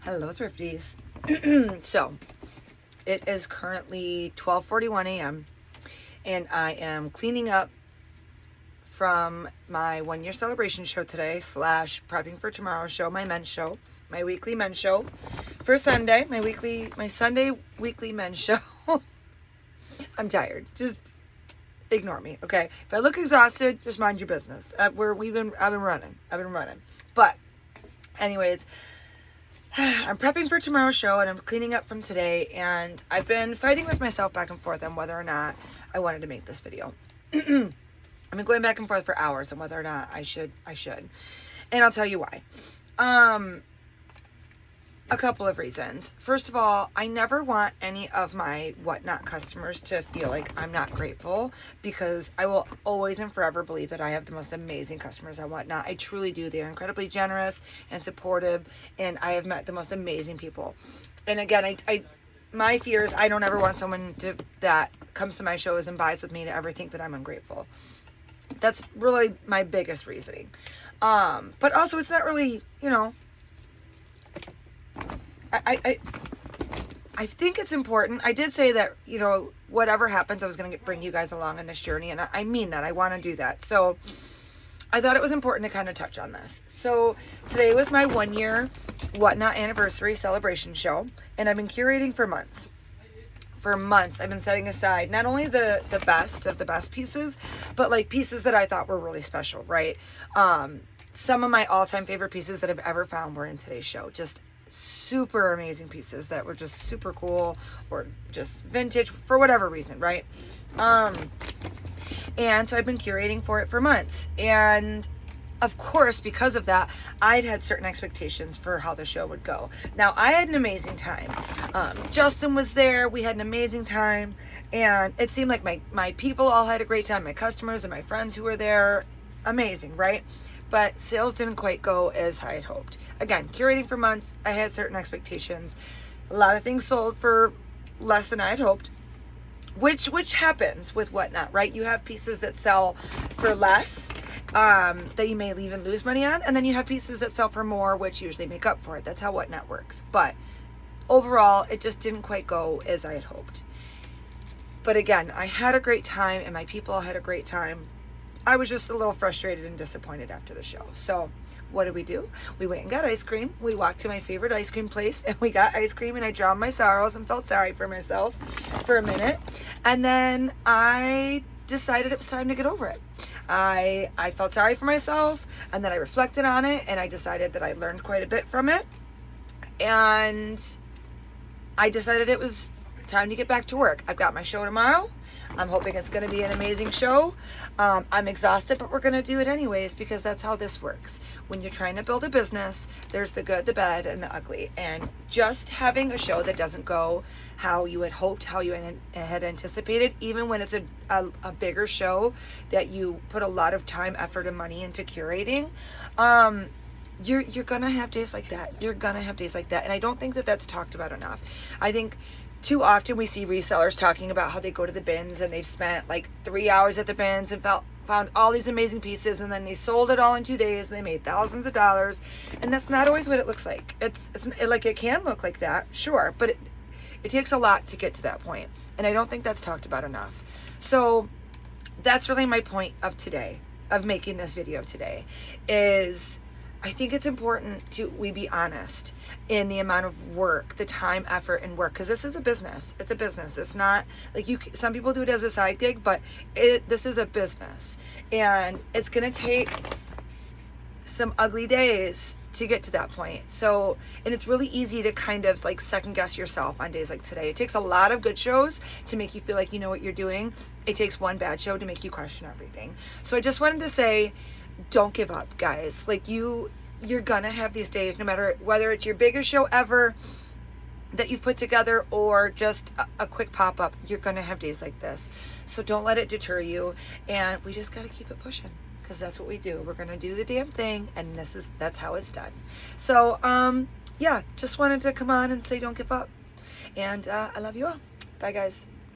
Hello, Thrifties. So, it is currently 12:41 a.m. and I am cleaning up from my 1 year celebration show today, / prepping for tomorrow's show, my men's show, my weekly men's show for Sunday, my Sunday weekly men's show. I'm tired. Just ignore me, okay? If I look exhausted, just mind your business. I've been running. But anyways, I'm prepping for tomorrow's show and I'm cleaning up from today, and I've been fighting with myself back and forth on whether or not I wanted to make this video. I've been going back and forth for hours on whether or not I should. And I'll tell you why. A couple of reasons. First of all, I never want any of my Whatnot customers to feel like I'm not grateful, because I will always and forever believe that I have the most amazing customers on Whatnot. I truly do. They're incredibly generous and supportive, and I have met the most amazing people. And again, my fear is I don't ever want someone that comes to my shows and buys with me to ever think that I'm ungrateful. That's really my biggest reasoning. But also, it's not really, I think it's important. I did say that, whatever happens, I was going to bring you guys along on this journey. And I mean that. I want to do that. So I thought it was important to kind of touch on this. So today was my 1 year Whatnot anniversary celebration show. And I've been curating for months. For months, I've been setting aside not only the best of the best pieces, but like pieces that I thought were really special, right? Some of my all-time favorite pieces that I've ever found were in today's show. Just super amazing pieces that were just super cool, or just vintage for whatever reason, right? And so I've been curating for it for months, and of course, because of that, I'd had certain expectations for how the show would go. Now, I had an amazing time. Justin was there. We had an amazing time, and it seemed like my people all had a great time. My customers and my friends who were there, amazing, right? But sales didn't quite go as I had hoped. Again, curating for months, I had certain expectations. A lot of things sold for less than I had hoped, which happens with Whatnot, right? You have pieces that sell for less, that you may even lose money on, and then you have pieces that sell for more, which usually make up for it. That's how Whatnot works. But overall, it just didn't quite go as I had hoped. But again, I had a great time, and my people had a great time. I was just a little frustrated and disappointed after the show. So what did? We went and got ice cream. We walked to my favorite ice cream place and we got ice cream, and I drowned my sorrows and felt sorry for myself for a minute. And then I decided it was time to get over it. I felt sorry for myself, and then I reflected on it, and I decided that I learned quite a bit from it. And I decided it was time to get back to work. I've got my show tomorrow. I'm hoping it's going to be an amazing show. I'm exhausted, but we're going to do it anyways, because that's how this works. When you're trying to build a business, there's the good, the bad, and the ugly. And just having a show that doesn't go how you had hoped, how you had anticipated, even when it's a bigger show that you put a lot of time, effort, and money into curating, you're going to have days like that. You're going to have days like that. And I don't think that that's talked about enough. I think too often we see resellers talking about how they go to the bins and they've spent like 3 hours at the bins and found all these amazing pieces, and then they sold it all in 2 days and they made thousands of dollars. And that's not always what it looks like. It's like, it can look like that, sure, but it takes a lot to get to that point. And I don't think that's talked about enough. So that's really my point of today, of making this video today, is I think it's important we be honest in the amount of work, the time, effort, and work, because this is a business. It's a business. It's not like some people do it as a side gig, but this is a business, and it's going to take some ugly days to get to that point. So, and it's really easy to kind of like second guess yourself on days like today. It takes a lot of good shows to make you feel like you know what you're doing. It takes one bad show to make you question everything. So I just wanted to say, don't give up, guys. Like, you're gonna have these days, no matter whether it's your biggest show ever that you've put together or just a quick pop-up, you're gonna have days like this. So don't let it deter you, and we just gotta keep it pushing, because that's what we do. We're gonna do the damn thing, and that's how it's done. So yeah, just wanted to come on and say don't give up, and I love you all. Bye, guys.